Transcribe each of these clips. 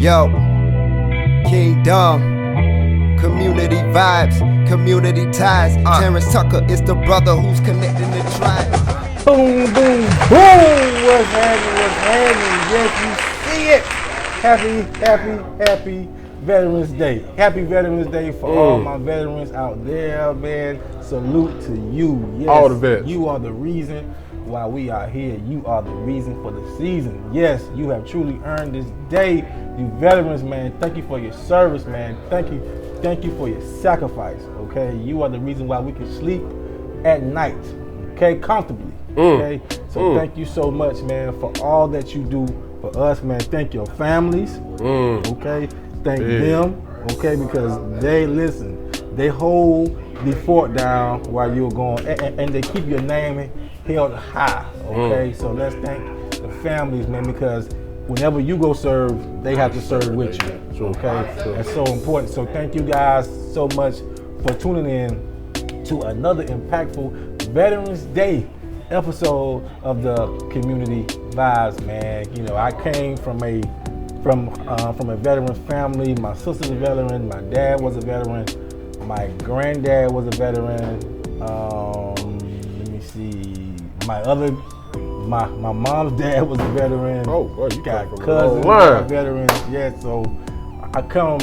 Yo, Kingdom, community vibes, community ties. Terrance Tucker is the brother who's connecting the tribe. Boom, boom, boom! What's happening? What's happening? Yes, you see it. Happy Veterans Day. Happy Veterans Day for all my veterans out there, man. Salute to you. Yes, all the vets. You are the reason why we are here. You are the reason for the season. Yes, you have truly earned this day. You veterans, man, thank you for your service, man. Thank you for your sacrifice, okay? You are the reason why we can sleep at night, okay, comfortably, okay? So thank you so much, man, for all that you do for us, man. Thank your families, okay? Thank them, okay, because they listen. They hold the fort down while you're going, and they keep your name held high, okay? So let's thank the families, man, because whenever you go serve, they have to serve with you, okay? That's so important. So thank you guys so much for tuning in to another impactful Veterans Day episode of the Community Vibes, man. You know, I came from a veteran family. My sister's a veteran. My dad was a veteran. My granddad was a veteran. Let me see. My mom's dad was a veteran. Oh, boy, you got come from cousins a long line. that are veterans. Yeah, so I come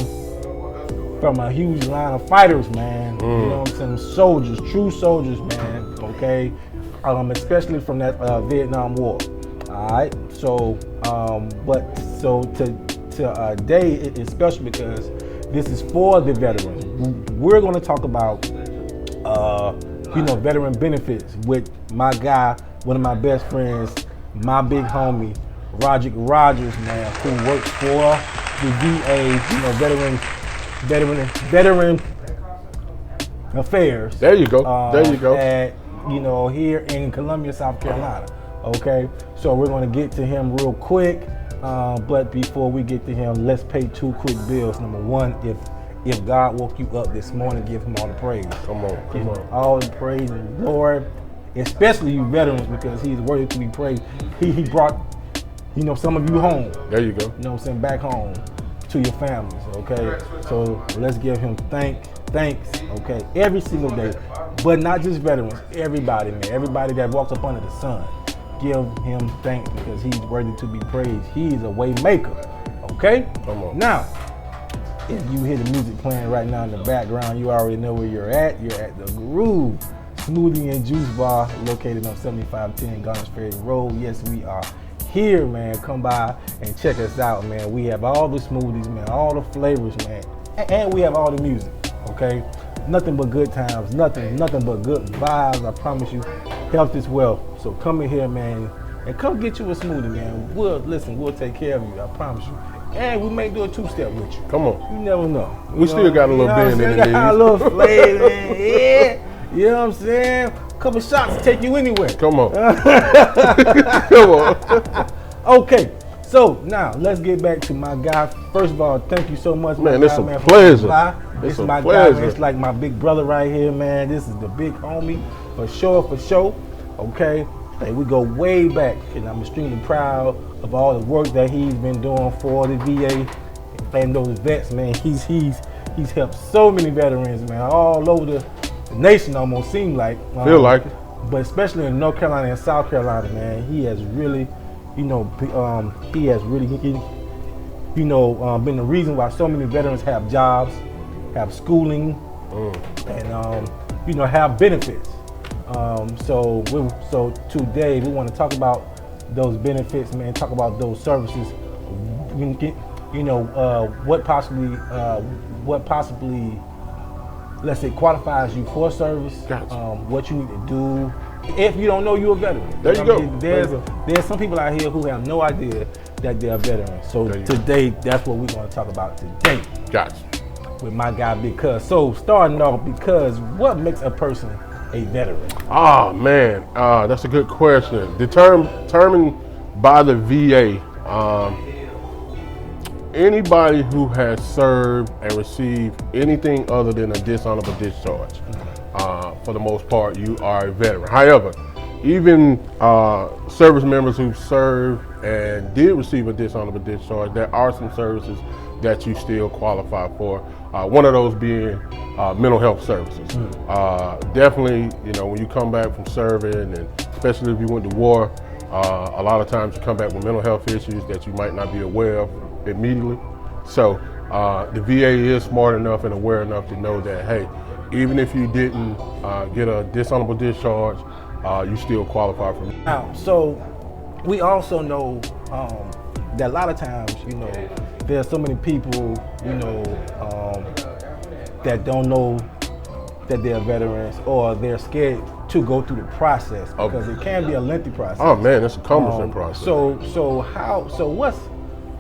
from a huge line of fighters, man. You know what I'm saying? Soldiers, true soldiers, man. Okay, especially from that Vietnam War. All right. So, today is special because this is for the veterans. We're going to talk about veteran benefits with my guy, one of my best friends, my big homie, Rodrick Rogers, man, who works for the VA, veteran affairs. There you go. There you go. At, here in Columbia, South Carolina. Okay, so we're going to get to him real quick. But before we get to him, let's pay two quick bills. Number one, if God woke you up this morning, give him all the praise. Come on. All the praise, and Lord, especially you veterans, because he's worthy to be praised. He brought, some of you home. There you go. You know what I'm saying? Back home to your families, okay? So let's give him thanks, okay? Every single day, but not just veterans, everybody, man. Everybody that walks up under the sun. Give him thanks because he's worthy to be praised. He's a way maker, okay? Come on. Now, if you hear the music playing right now in the background, you already know where you're at. You're at the Groove Smoothie and Juice Bar located on 7510 Garners Ferry Road. Yes, we are here, man. Come by and check us out, man. We have all the smoothies, man, all the flavors, man, and we have all the music, okay? Nothing but good times, nothing but good vibes, I promise you. Health is wealth. So come in here, man, and come get you a smoothie, man. We'll take care of you, I promise you. And we may do a two-step with you. Come on. You never know. We still got a little bend in the knees. Got a little flavor, yeah. You know what I'm saying? A couple shots to take you anywhere. Come on. Come on. Okay, so now let's get back to my guy. First of all, thank you so much, man. It's a pleasure. This is my guy, man. It's like my big brother right here, man. This is the big homie for sure. Okay, and we go way back, and I'm extremely proud of all the work that he's been doing for the VA and those vets, man. He's helped so many veterans, man, all over the nation. Almost seem like feel like it, but especially in North Carolina and South Carolina, man. He has really, been the reason why so many veterans have jobs, have schooling, and have benefits. So today we want to talk about those benefits, man. Talk about those services. What possibly, let's say, qualifies you for service. Gotcha. What you need to do if you don't know you're a veteran. There you go. There's some people out here who have no idea that they're veterans. So today, that's what we're going to talk about today. Gotcha. With my guy, because starting off, because what makes a person a veteran? Oh man, that's a good question. Determined by the VA. Anybody who has served and received anything other than a dishonorable discharge, for the most part, you are a veteran. However, even service members who serve and did receive a dishonorable discharge, there are some services that you still qualify for. One of those being mental health services. Definitely, you know, when you come back from serving, and especially if you went to war, a lot of times you come back with mental health issues that you might not be aware of immediately. So the VA is smart enough and aware enough to know that, hey, even if you didn't get a dishonorable discharge, you still qualify for it. Now, so we also know that a lot of times, you know, there are so many people, you know, that don't know that they're veterans, or they're scared to go through the process because it can be a lengthy process. Oh man, it's a cumbersome process. So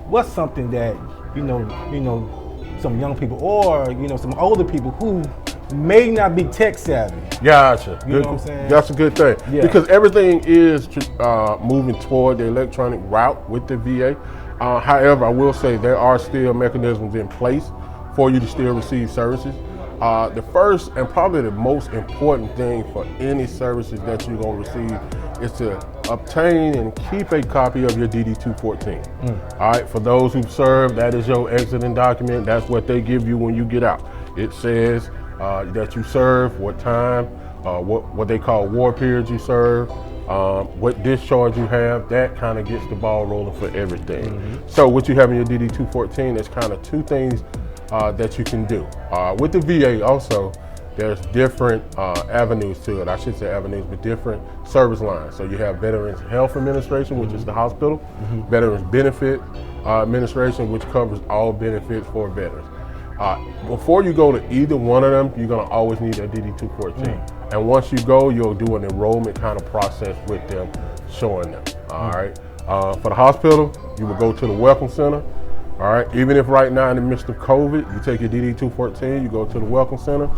what's something that you know some young people, or you know, some older people who may not be tech savvy. Gotcha. You know what I'm saying? That's a good thing. Yeah. Because everything is moving toward the electronic route with the VA. However, I will say there are still mechanisms in place for you to still receive services. The first and probably the most important thing for any services that you're going to receive is to obtain and keep a copy of your DD-214. All right, for those who've served, that is your exiting document. That's what they give you when you get out. It says that you serve, what time, what they call war periods you serve, what discharge you have. That kind of gets the ball rolling for everything. So what you have in your DD-214 is kind of two things that you can do. With the VA also, there's different avenues to it. I should say avenues, but different service lines. So you have Veterans Health Administration, which is the hospital, Veterans Benefit Administration, which covers all benefits for veterans. Before you go to either one of them, you're gonna always need a DD-214. And once you go, you'll do an enrollment kind of process with them, showing them, all right? For the hospital, you will go to the Welcome Center, all right? Even if right now in the midst of COVID, you take your DD-214, you go to the Welcome Center,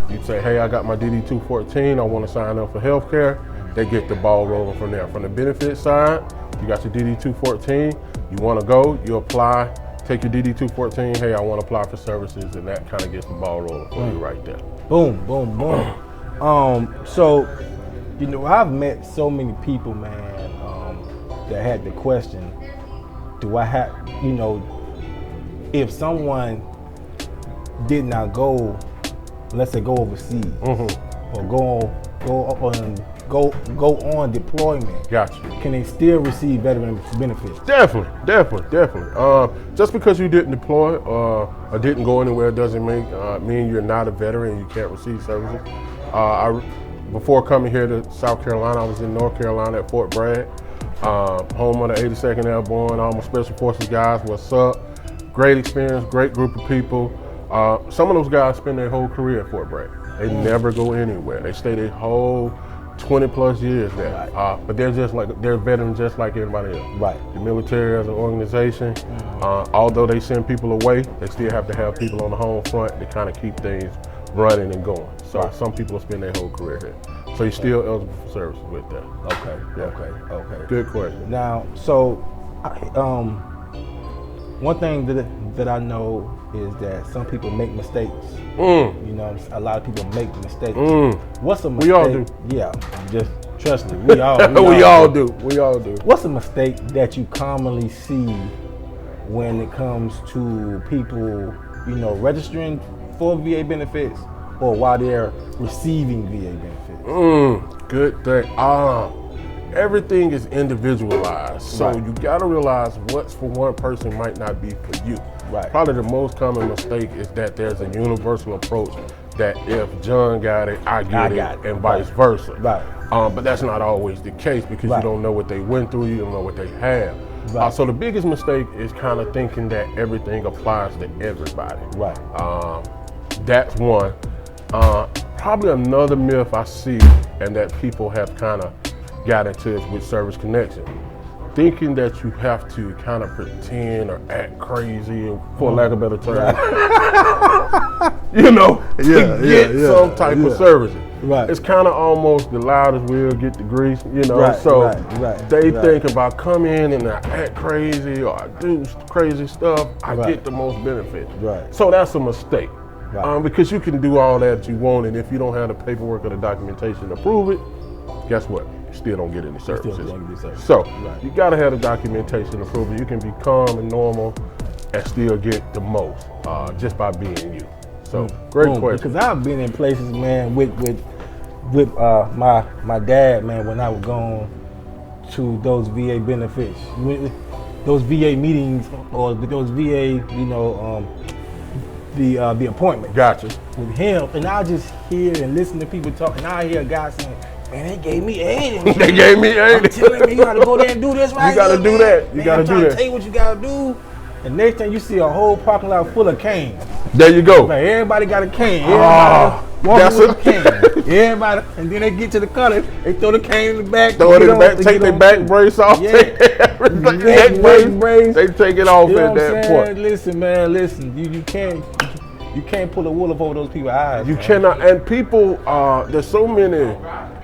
you say, hey, I got my DD-214, I wanna sign up for healthcare. They get the ball rolling from there. From the benefit side, you got your DD-214, you wanna go, you apply, take your DD-214, hey, I want to apply for services, and that kind of gets the ball rolling for you right there. Boom, boom, boom. So, you know, I've met so many people, man, that had the question, do I have, you know, if someone did not go, let's say go overseas, or go on deployment. Gotcha. Can they still receive veteran benefits? Definitely. Just because you didn't deploy or didn't go anywhere doesn't mean you're not a veteran and you can't receive services. Before coming here to South Carolina, I was in North Carolina at Fort Bragg, home of the 82nd Airborne, all my Special Forces guys. What's up? Great experience, great group of people. Some of those guys spend their whole career at Fort Bragg. They never go anywhere. They stay their whole 20 plus years there, but they're veterans just like everybody else. Right. The military as an organization, although they send people away, they still have to have people on the home front to kind of keep things running and going. So some people spend their whole career here. So you're still eligible for services with that. Okay. Yeah. Okay. Good question. Now, so one thing that I know is that some people make mistakes. You know, a lot of people make mistakes. What's a mistake? We all do. Yeah, just trust me. We all do. We all do. What's a mistake that you commonly see when it comes to people, you know, registering for VA benefits or while they're receiving VA benefits? Good thing. Everything is individualized, so you gotta realize what's for one person might not be for you. Right. Probably the most common mistake is that there's a universal approach that if John got it, I get it, and vice versa. Right. But that's not always the case because you don't know what they went through, you don't know what they have. Right. So the biggest mistake is kind of thinking that everything applies to everybody. Right. That's one. Probably another myth I see and that people have kind of got into is with Service Connection. Thinking that you have to kind of pretend or act crazy, for lack of a better term, you know, to get some type of services. Right. It's kind of almost the loudest will get the grease, you know. They think if I come in and I act crazy or I do crazy stuff, I get the most benefit. Right. So that's a mistake. Right. Because you can do all that you want, and if you don't have the paperwork or the documentation to prove it, guess what? still don't get any services. don't get any services. So Right. you gotta have the documentation to prove it. You can be calm and normal and still get the most just by being you. So great question. Because I've been in places, man, with my dad, man, when I was going to those VA benefits, those VA meetings or those VA, the appointment. Gotcha. With him, and I just hear and listen to people talk, and I hear a guy saying, "Man, they gave me 80." They gave me 80. I'm telling you, you gotta go there and do this right. You gotta do that. You gotta I'm do trying that. to tell you what you gotta do. And next thing you see a whole parking lot full of canes. There you go. Like everybody got a cane. Everybody walking with a cane. Everybody, and then they get to the color, they throw the cane in the back. Throw it in the back, take their back brace off, Yeah. take everything, Neck brace. they take it off You know at what I'm that saying? point. Listen, man, listen. You can't pull a wool up over those people's eyes. You man. cannot, and people, there's so many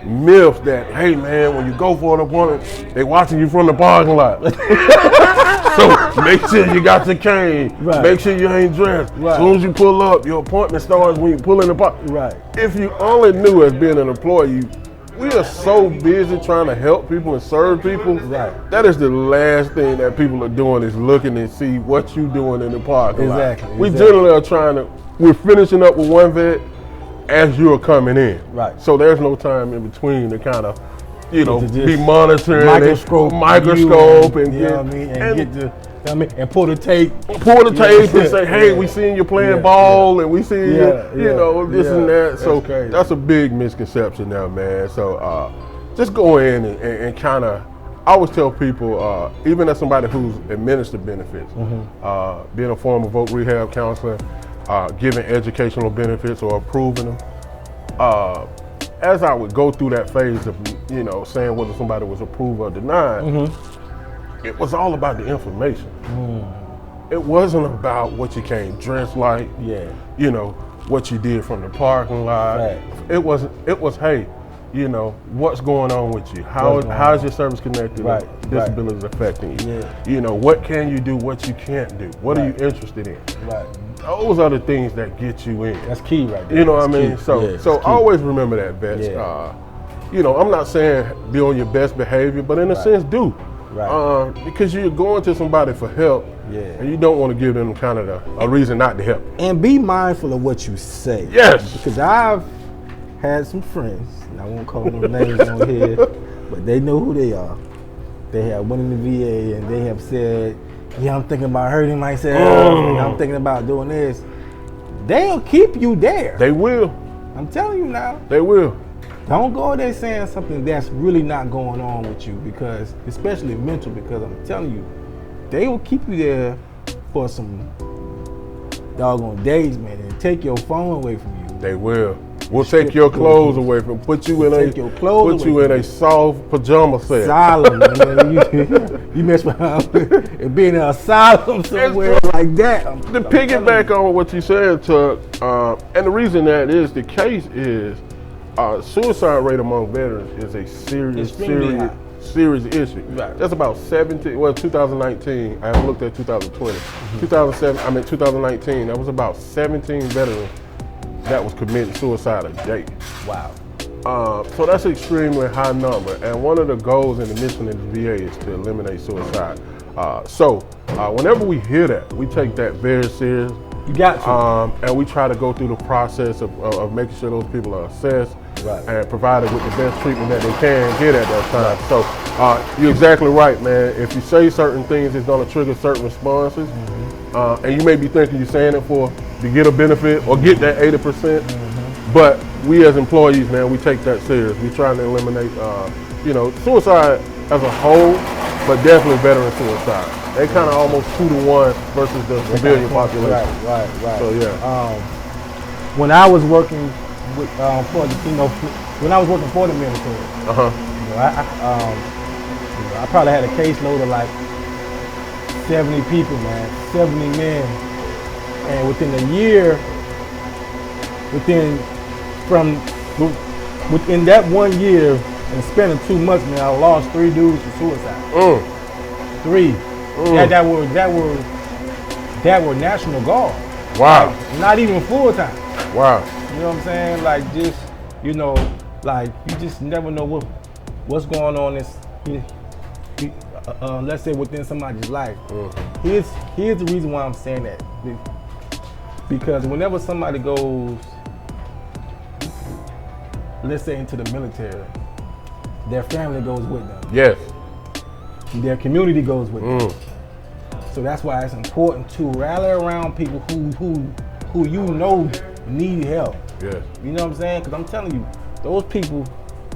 myths that, hey man, when you go for an appointment, they watching you from the parking lot. So make sure you got your cane. Right. Make sure you ain't dressed. Right. As soon as you pull up, your appointment starts when you pull in the park. Right. If you only knew as being an employee, we are so busy trying to help people and serve people. Right. That is the last thing that people are doing is looking and see what you doing in the parking lot. Exactly, We exactly. generally are trying to, we're finishing up with one vet as you're coming in. Right. So there's no time in between to kind of, To just be monitoring microscope and you know what I mean, and get the, and pull the tape. pull the tape and say, hey, Yeah. we seen you playing Yeah, ball and we seen Yeah, you, this and yeah. that. So That's crazy. that's a big misconception now, man. So just go in and kind of, I always tell people, even as somebody who's administered benefits, being a former voc rehab counselor, giving educational benefits or approving them, as I would go through that phase of, saying whether somebody was approved or denied, it was all about the information. It wasn't about what you came dressed like, Yeah. what you did from the parking lot. Right. It was, hey, what's going on with you? What's going How's on? your service connected? Right, Disabilities affecting you? Yeah. What can you do? What you can't do? What are you interested in? Right. Those are the things that get you in. That's key right there. You know what I That's mean? key. So, Yeah, that's so key. always remember that, vets. Yeah. I'm not saying be on your best behavior, but in a sense, do. Right. Because you're going to somebody for help, Yeah. and you don't want to give them kind of a reason not to help. And be mindful of what you say. Yes. Because I've had some friends, and I won't call them names on here, but they know who they are. They have went in the VA and they have said, yeah, I'm thinking about hurting myself, and I'm thinking about doing this. They'll keep you there. They will. I'm telling you now. They will. Don't go there saying something that's really not going on with you, because, especially mental, because I'm telling you, they will keep you there for some doggone days, man, and take your phone away from you. They will. We'll take your clothes away from, put you in Take your clothes put you away in a soft pajama set. Asylum, man. You mess around and be in an asylum somewhere like that. To piggyback on what you said, Tuck, and the reason that is the case is suicide rate among veterans is a Extremely high. serious issue. Right. That's about 2019, I haven't looked at 2020. 2019, that was about 17 veterans that was committing suicide a day. Wow. So that's an extremely high number, and one of the goals and the mission of the VA is to eliminate suicide. So whenever we hear that, we take that very serious. You got to. And we try to go through the process of making sure those people are assessed and provided with the best treatment that they can get at that time. So you're exactly right, man. If you say certain things, it's going to trigger certain responses. And you may be thinking you're saying it to get a benefit or get that 80%. But we as employees, man, we take that serious. We try to eliminate, suicide as a whole, but definitely veteran suicide. They kind of almost 2-to-1 versus the civilian population. Right. So yeah. When I was working with, when I was working for the military, I probably had a caseload of like 70 people, man, 70 men, and within a year, within that 1 year and spending 2 months, man, I lost 3 dudes to suicide. 3. That were National Guard. Wow. Like, not even full time. Wow. You know what I'm saying? Like just, like you just never know what's going on is, let's say within somebody's life. Here's the reason why I'm saying that. Because whenever somebody goes, let's say into the military, their family goes with them. Yes. Their community goes with them. So that's why it's important to rally around people who you know need help. Yes. You know what I'm saying? Because I'm telling you, those people,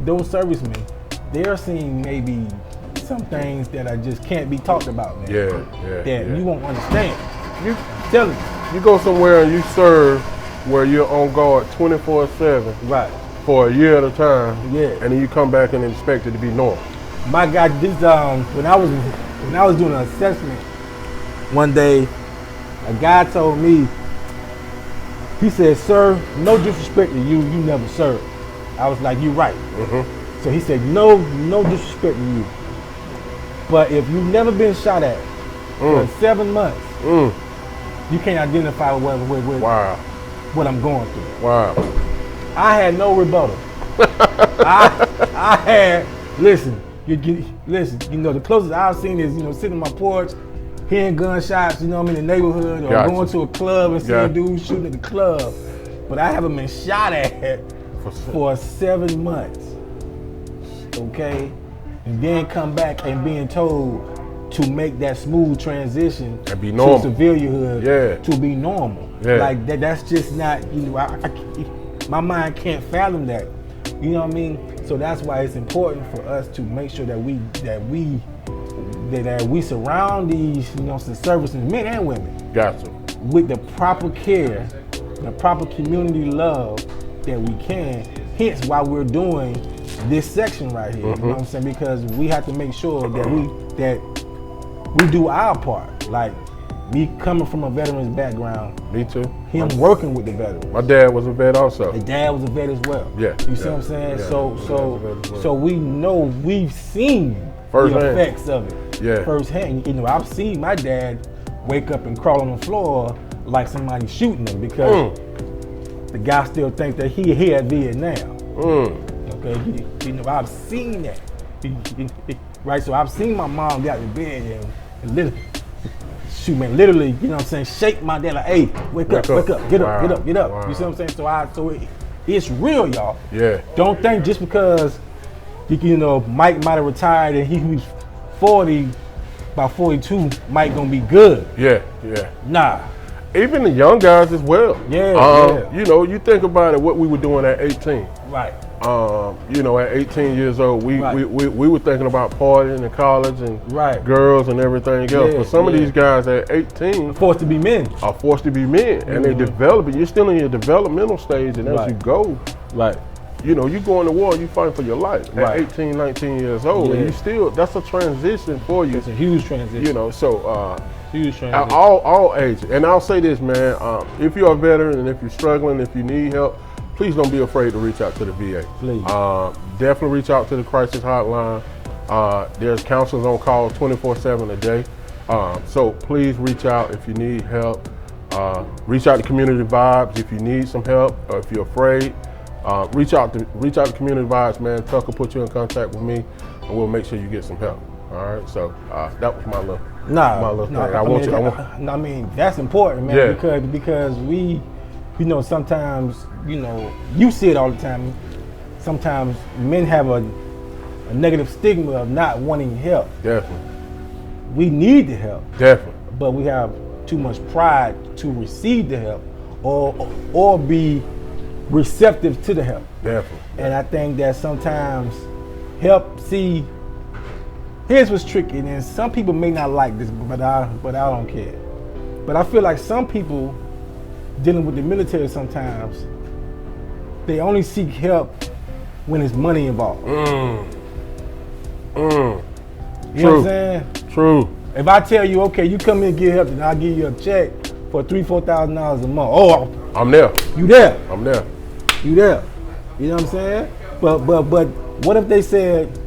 those servicemen, they're seeing maybe some things that are just can't be talked about, man. That you won't understand. You Tell me. You go somewhere and you serve where you're on guard 24/7. Right. For a year at a time. Yeah. And then you come back and expect it to be normal. My God, this when I was doing an assessment one day, a guy told me, he said, "Sir, no disrespect to you, you never served." I was like, "You right." So he said, no disrespect to you, but if you've never been shot at for 7 months, you can't identify what I'm going through. Wow. I had no rebuttal. I had, listen, you know, the closest I've seen is, you know, sitting on my porch, hearing gunshots, you know, I'm in the neighborhood, or going to a club and seeing dudes shooting at the club. But I haven't been shot at for 7 months. Okay? And then come back and being told to make that smooth transition and be normal to civilianhood, to be normal. Like that's just not, you know, my mind can't fathom that. You know what I mean? So that's why it's important for us to make sure that we surround these, you know, servicemen, men and women, with the proper care, the proper community love that we can. Hence why we're doing this section right here. You know what I'm saying? Because we have to make sure that we do our part. Like, me coming from a veteran's background. Me too. Him working with the veterans. My dad was a vet also. My dad was a vet as well. Yeah. You see what I'm saying? Yeah. So we know, we've seen the effects of it. Yeah. Firsthand. You know, I've seen my dad wake up and crawl on the floor like somebody shooting him because the guy still thinks that he had Vietnam. Okay, you know, I've seen that. Right, so I've seen my mom get out of bed and literally, shoot, man, literally, you know what I'm saying, shake my dad like, "Hey, wake up, get up. Wow. You see what I'm saying? So it's real, y'all. Yeah. Don't think just because, you know, Mike might have retired and he was 40, by 42, Mike gonna be good. Yeah. Nah. Even the young guys as well. Yeah. You know, you think about it, what we were doing at 18. Right. You know, at 18 years old, we were thinking about partying in college and girls and everything else. But some of these guys at 18 forced to be men. Are forced to be men, and they develop it. You're still in your developmental stage, and as you go, you know, you go in the war, you fight for your life. At 18, 19 years old, and you still, that's a transition for you. It's a huge transition. You know, so huge transition. At all ages. And I'll say this, man, if you're a veteran and if you're struggling, if you need help, please don't be afraid to reach out to the VA. Please. Definitely reach out to the crisis hotline. There's counselors on call 24/7 a day. So please reach out if you need help. Reach out to Community Vibes if you need some help or if you're afraid. Reach out to Community Vibes, man. Tucker put you in contact with me, and we'll make sure you get some help. All right. So that was my little thing. I mean, that's important, man. Because we, you know, sometimes, you know, you see it all the time. Sometimes men have a negative stigma of not wanting help. Definitely. We need the help. Definitely. But we have too much pride to receive the help or be receptive to the help. Definitely. And I think that sometimes help, see, here's what's tricky, and some people may not like this, but I don't care. But I feel like some people dealing with the military sometimes, they only seek help when there's money involved. You know what I'm saying? True. If I tell you, okay, you come in and get help, then I'll give you a check for $3,000-$4,000 a month. Oh, I'm there. You there? I'm there. You there? You know what I'm saying? But what if they said,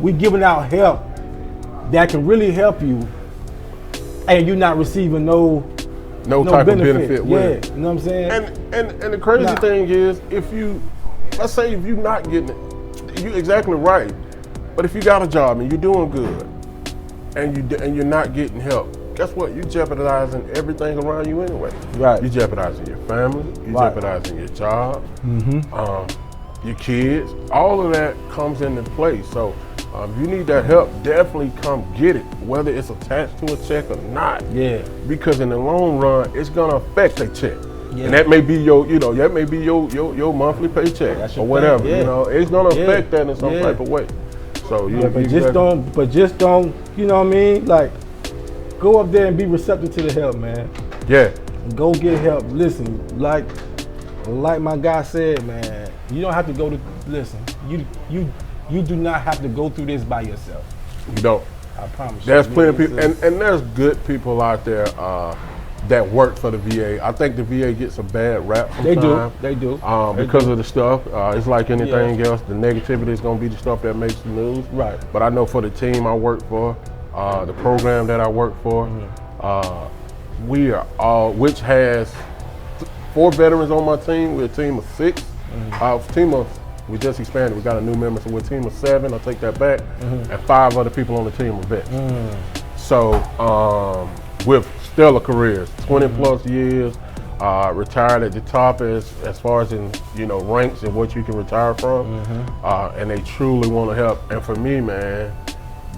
we giving out help that can really help you, and you're not receiving no type of benefit with it. You know what I'm saying? And the crazy thing is, let's say if you're not getting it, you're exactly right. But if you got a job and you're doing good, and you're not getting help, guess what? You're jeopardizing everything around you anyway. Right. You're jeopardizing your family. You're jeopardizing your job. Your kids. All of that comes into play. So if you need that help, definitely come get it, whether it's attached to a check or not. Yeah. Because in the long run, it's gonna affect a check. Yeah. And that may be your monthly paycheck or whatever. Yeah. You know, it's gonna affect that in some type of way. So but just don't, you know what I mean? Like, go up there and be receptive to the help, man. Yeah. Go get help. Listen, like my guy said, man, you don't have to go to, listen, you do not have to go through this by yourself. You don't. I promise There's you. plenty of people, and there's good people out there that work for the VA. I think the VA gets a bad rap sometimes. They do. Because of the stuff. It's like anything else. The negativity is going to be the stuff that makes the news. Right. But I know for the team I work for, the program that I work for, we are all, which has 4 veterans on my team. We're a team of 6. We just expanded. We got a new member, so we're a team of 7. I'll take that back. And 5 other people on the team are vets. So with stellar careers, 20 plus years, retired at the top as far as in ranks and what you can retire from, and they truly want to help. And for me, man,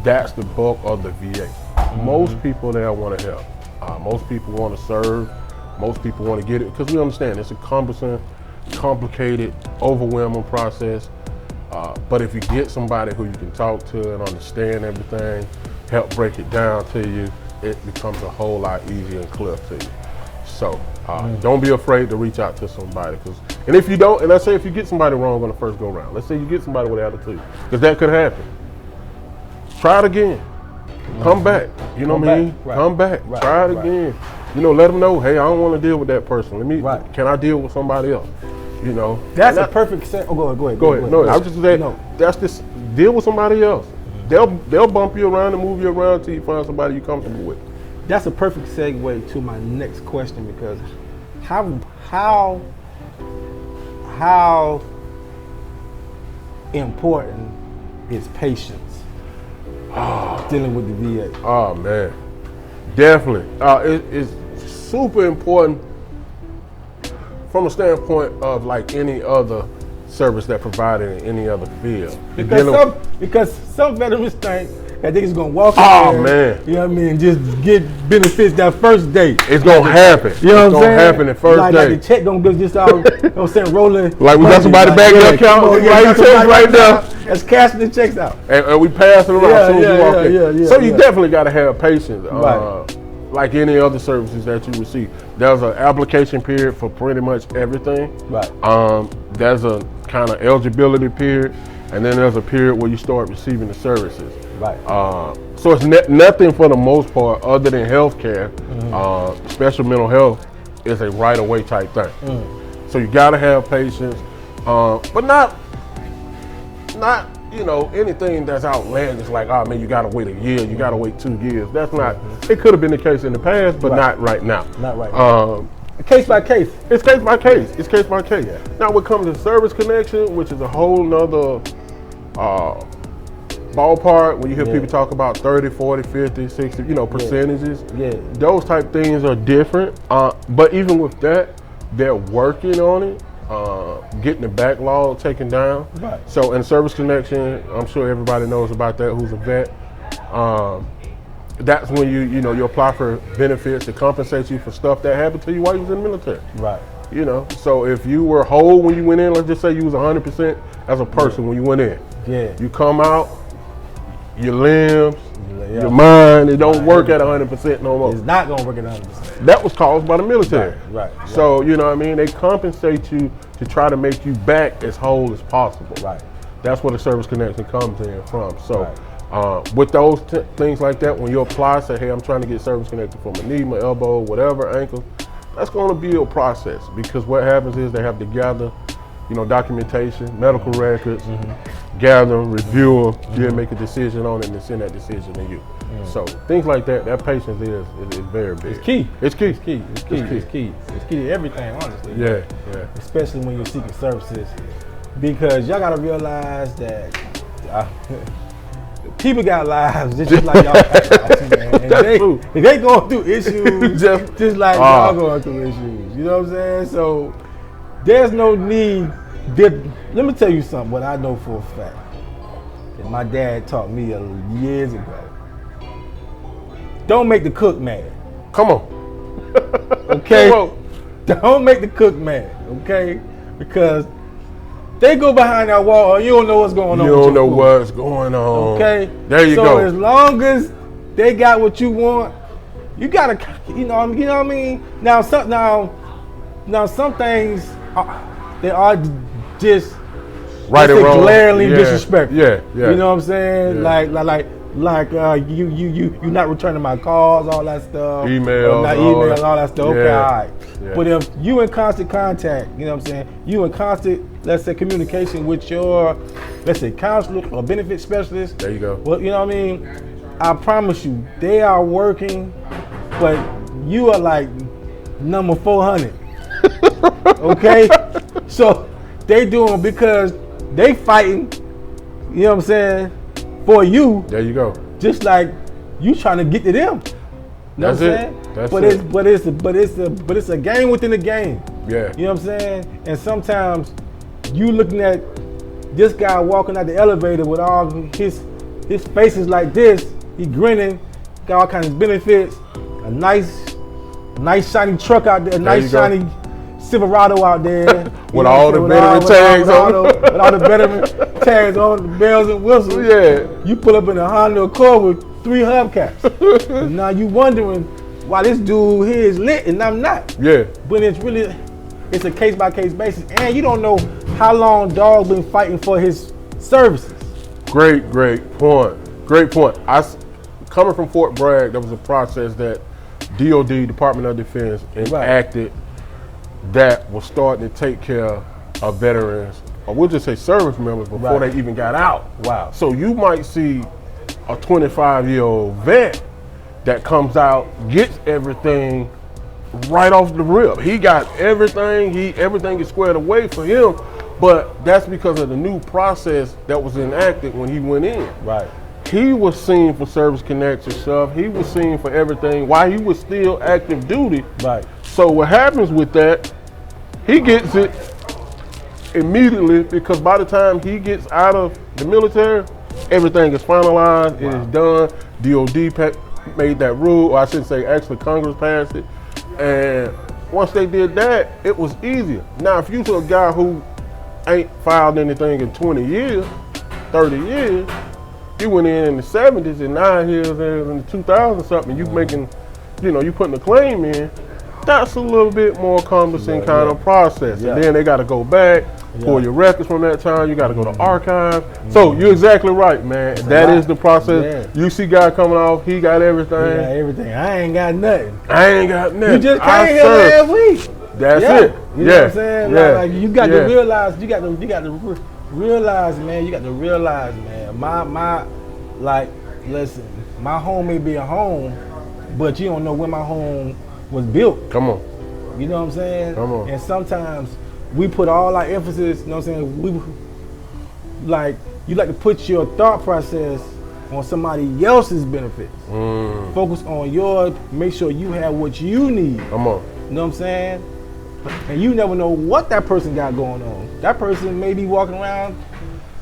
that's the bulk of the VA. Most people there want to help. Most people want to serve. Most people want to get it because we understand it's a cumbersome, complicated, overwhelming process. But if you get somebody who you can talk to and understand everything, help break it down to you, it becomes a whole lot easier and clear to you. So don't be afraid to reach out to somebody. And if you don't, and let's say if you get somebody wrong on the first go round, let's say you get somebody with attitude, because that could happen. Try it again. Come back. You know what I mean? Come back. Try it again. Let them know, hey, I don't want to deal with that person. Can I deal with somebody else? That's a perfect set. Oh, go ahead. No, I was just saying, that's just deal with somebody else. They'll bump you around and move you around until you find somebody you're comfortable with. That's a perfect segue to my next question, because how important is patience dealing with the VA? Oh man, definitely. It's super important from a standpoint of like any other service that provided in any other field. Because some veterans think that they just gonna walk in there, man. You know what I mean, just get benefits that first day. It's gonna happen. You know what I'm saying? It's gonna happen the first day. Like the check don't go just out, rolling. Like we got somebody back in the account, right now. That's cashing the checks out. And we pass it around as soon as you walk in. So you definitely gotta have patience. Like any other services that you receive. There's an application period for pretty much everything. Right. There's a kind of eligibility period, and then there's a period where you start receiving the services. Right. So it's nothing for the most part other than healthcare. Special mental health is a right-of-way type thing. So you gotta have patience, but not anything that's outlandish, like, oh man, you gotta wait a year, you gotta wait 2 years. That's not, it could have been the case in the past, but not right now. Not right now. Case by case. It's case by case. It's case by case. Yeah. Now when it comes to service connection, which is a whole nother ballpark, when you hear people talk about 30, 40, 50, 60, percentages, those type things are different. But even with that, they're working on it. Getting the backlog taken down. Right. So in service connection, I'm sure everybody knows about that who's a vet. That's when you apply for benefits to compensate you for stuff that happened to you while you was in the military. Right. So if you were whole when you went in, let's just say you was 100% as a person when you went in. Yeah. You come out, your limbs, your mind, it don't work at 100% no more. It's not gonna work at 100%. That was caused by the military. Right. So, they compensate you to try to make you back as whole as possible. Right. That's where the service connection comes in from. So, with those things like that, when you apply, say, hey, I'm trying to get service connected for my knee, my elbow, whatever, ankle, that's going to be a process, because what happens is they have to gather, documentation, medical records, gather them, review them, then make a decision on it and send that decision to you. So things like that patience is very big. It's key. It's key. It's key. It's key. It's key. It's key to everything, honestly. Yeah. Especially when you're seeking services, because y'all gotta realize that people got lives just like y'all got lives, man. And they going through issues just like y'all going through issues. You know what I'm saying? So there's no need. Let me tell you something. What I know for a fact that my dad taught me years ago. Don't make the cook mad. Come on. Okay? Come on. Don't make the cook mad, okay? Because they go behind that wall and you don't know what's going on. You don't know what's going on. Okay? There you go. So as long as they got what you want, you gotta, you know what I mean? Now some things they are just right and wrong. Glaringly disrespectful. Yeah. You know what I'm saying? Yeah. Like you not returning my calls, all that stuff. Emails, all that stuff. Yeah. Okay, all right. Yeah. But if you in constant contact, you know what I'm saying? You in constant, let's say, communication with your, let's say, counselor or benefit specialist. There you go. Well, you know what I mean? I promise you, they are working, but you are like number 400. Okay? So they doing because they fighting, you know what I'm saying, for you. There you go. Just like you trying to get to them. You know what I'm saying? It's a game within a game. Yeah. You know what I'm saying? And sometimes you looking at this guy walking out the elevator with all his face is like this. He grinning, got all kinds of benefits, a nice shiny truck out there, a nice shiny Silverado out there. with all the veteran tags on. With all the veteran tags on, the bells and whistles. Yeah. You pull up in a Honda Accord with 3 hubcaps. And now you wondering why this dude here is lit and I'm not. Yeah. But it's a case by case basis, and you don't know how long dog been fighting for his services. Great point. Coming from Fort Bragg, there was a process that DOD, Department of Defense, enacted that was starting to take care of veterans, or we'll just say service members, before they even got out. Wow. So you might see a 25-year-old vet that comes out, gets everything right off the rip. He got everything, everything is squared away for him, but that's because of the new process that was enacted when he went in. Right. He was seen for service connection stuff. He was seen for everything while he was still active duty. Right. So what happens with that, he gets it immediately, because by the time he gets out of the military, everything is finalized, it is done. DOD made that rule, or I shouldn't say, actually Congress passed it. And once they did that, it was easier. Now, if you're a guy who ain't filed anything in 20 years, 30 years, you went in the 70s and now here in the 2000 something, you making, you putting a claim in, that's a little bit more cumbersome kind of process. And then they got to go back, pull your records from that time, you got to go to archives. So you're exactly right, man. That is the process. You see guy coming off, he got everything. He got everything. I ain't got nothing. You just came here last week. That's it. You know what I'm saying? Like you got to realize, you got to realize, man, listen, my home may be a home, but you don't know when my home was built. Come on. You know what I'm saying? Come on. And sometimes we put all our emphasis, you know what I'm saying? You like to put your thought process on somebody else's benefits. Focus on make sure you have what you need. Come on. You know what I'm saying? And you never know what that person got going on. That person may be walking around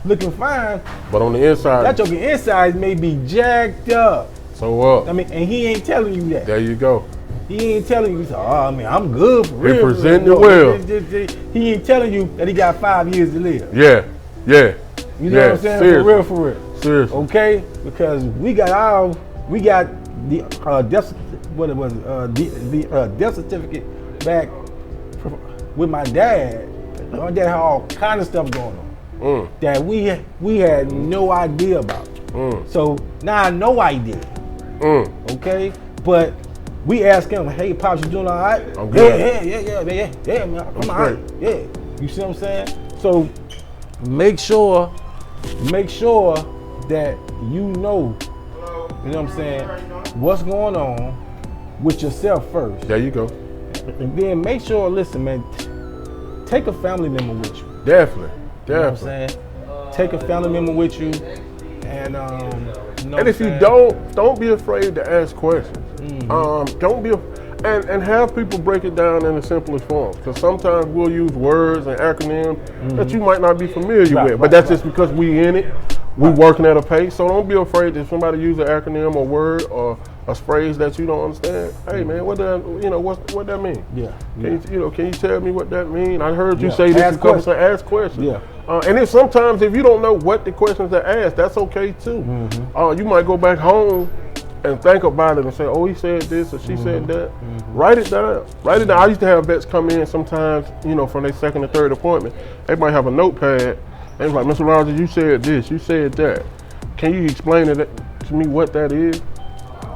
looking fine, but on the inside, that joker inside may be jacked up. So what? I mean, and he ain't telling you that. There you go. He ain't telling you, I'm good for real. He presenting it well. He ain't telling you that he got 5 years to live. Yeah. You know what I'm saying? Seriously. For real. Seriously. Okay? Because we got the death certificate back with my dad. My dad had all kind of stuff going on that we had no idea about. So now I know I did. Okay? But we asked him, hey, Pops, you doing all right? I'm good. Yeah, man. I'm all right. Yeah. You see what I'm saying? So make sure that you know what I'm saying, what's going on with yourself first. There you go. And then make sure, listen, man, take a family member with you. Definitely. You know what I'm saying? Take a family member with you And if you don't be afraid to ask questions. Don't be, and have people break it down in the simplest form. Because sometimes we'll use words and acronyms that you might not be familiar with. But that's just because we in it. We working at a pace. So don't be afraid if somebody use an acronym or word or a phrase that you don't understand. Hey man, what that mean? Can you tell me what that mean? I heard you say this. Ask questions. Yeah. And then sometimes if you don't know what the questions are asked, that's okay too. You might go back home and think about it and say, oh, he said this or she said that. Write it down. I used to have vets come in sometimes, from their second or third appointment. They might have a notepad. They was like, Mr. Rogers, you said this, you said that. Can you explain it to me what that is?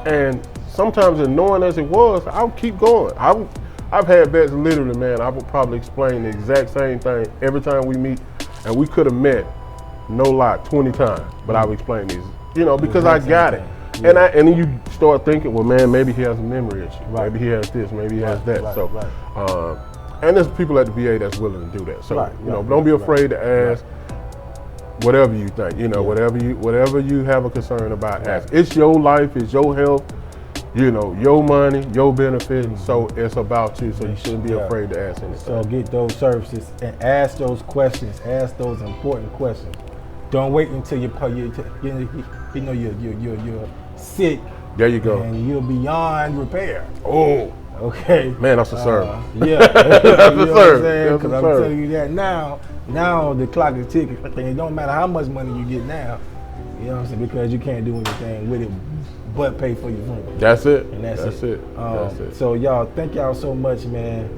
And sometimes annoying as it was, I'll keep going. I've had vets literally, man, I would probably explain the exact same thing every time we meet, and we could have met, no lie, 20 times, but I would explain these, because I got it. Yeah. And then you start thinking, well, man, maybe he has a memory issue. Right. Maybe he has this, maybe he has that. And there's people at the VA that's willing to do that. So, don't be afraid to ask whatever you think, whatever you have a concern about, ask. It's your life, it's your health, your money, your benefits, so it's about you, so you shouldn't be afraid to ask anything. So get those services and ask those questions, ask those important questions. Don't wait until you're sick. There you go. And you're beyond repair. Oh. Okay. Man, that's a service. That's a service. Because I'm telling you that now the clock is ticking. It don't matter how much money you get now, you know what I'm saying, because you can't do anything with it but pay for your room. That's it. And that's it. That's it. So y'all, thank y'all so much, man,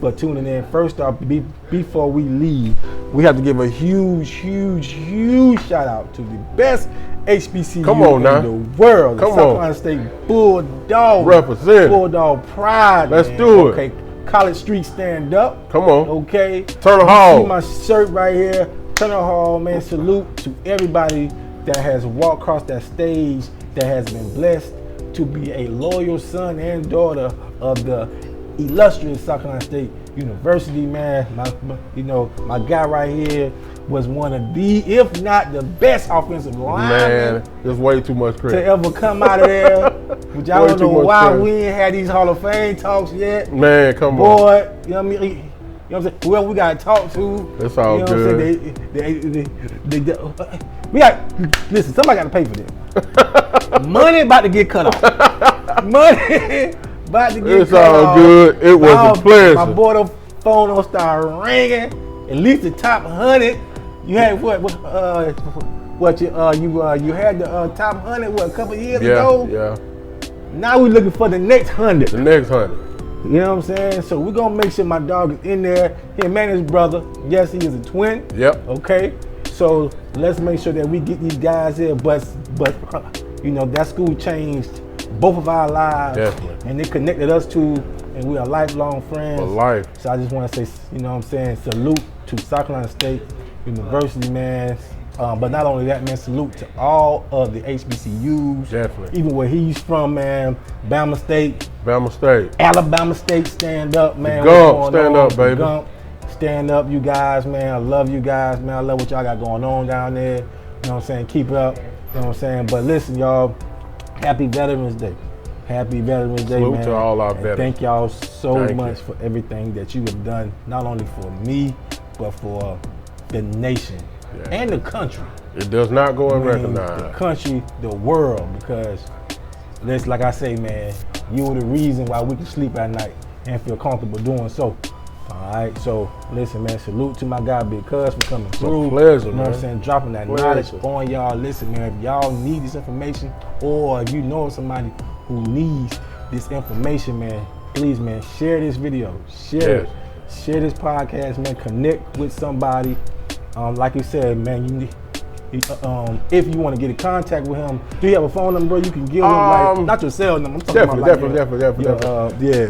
for tuning in. First off, before we leave, we have to give a huge shout out to the best HBCU in the world. South Carolina State Bulldog. Represent. Bulldog pride. Let's man. do it. Okay, College Street stand up. Come on. Okay. Turner Hall. See my shirt right here. Turner Hall, man. Salute to everybody that has walked across that stage, that has been blessed to be a loyal son and daughter of the illustrious South Carolina State University, man. My guy right here was one of the, if not the best offensive linemen. Man, there's way too much credit to ever come out of there. Which I don't know why we ain't had these Hall of Fame talks yet. Man, come on. Boy, you know what I mean? You know what I'm saying? Whoever we got to talk to. It's all good. We got, listen, somebody got to pay for this. Money about to get cut off. Money about to get it's cut off. It's all good. It was a pleasure. My boy, the phone don't start ringing. At least the top 100. You had you had the top 100 a couple years ago. Yeah. Now we're looking for the next 100. The next 100. You know what I'm saying? So we're gonna make sure my dog is in there. Him and his brother. Yes, he is a twin. Yep. Okay. So let's make sure that we get these guys here. But that school changed both of our lives. Definitely. And it connected us to, and we are lifelong friends. For life. So I just want to say, salute to South Carolina State University, man. But not only that, man, salute to all of the HBCUs. Definitely. Even where he's from, man. Bama State. Alabama State, stand up, man. Gump, stand up, baby. Gump, stand up, you guys, man. I love you guys, man. I love what y'all got going on down there. You know what I'm saying? Keep it up. You know what I'm saying? But listen, y'all, happy Veterans Day. Happy Veterans Day, salute man. to all our veterans. Thank y'all so much for everything that you have done, not only for me, but for the nation and the country. It does not go unrecognized. The country, the world, because that's like I say, man, you were the reason why we can sleep at night and feel comfortable doing so. All right, so listen, man, salute to my guy Big Cuz for coming through. Pleasure, you know what I'm saying? Dropping that knowledge on y'all. Listen, man, if y'all need this information, or if you know of somebody who needs this information, man, please, man, share this video. Share it. Share this podcast, man. Connect with somebody. Like you said, man, if you want to get in contact with him, do you have a phone number, bro? You can give him, like, not your cell number. I'm talking definitely.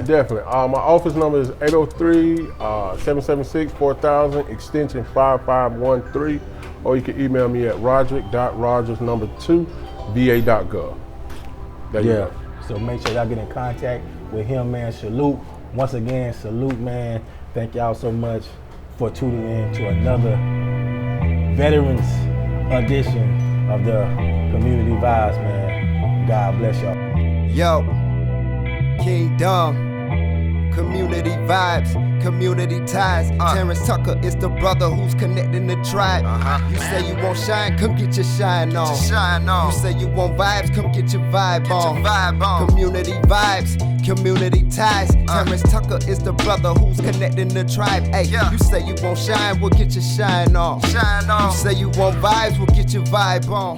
Definitely. My office number is 803-776-4000, extension 5513, or you can email me at rodrick.rogers2va.gov. There you go. So make sure y'all get in contact with him, man. Salute. Once again, salute, man. Thank y'all so much for tuning in to another Veterans edition of the Community vibes, man. God bless y'all. Yo, Kingdom, community vibes, community ties. Terrance Tucker is the brother who's connecting the tribe. You say you want shine, come get your shine on. You say you want vibes, come get your vibe on. Community vibes, community ties. Terrance Tucker is the brother who's connecting the tribe. Hey, you say you want shine, we'll get your shine on. You say you want vibes, we'll get your vibe on.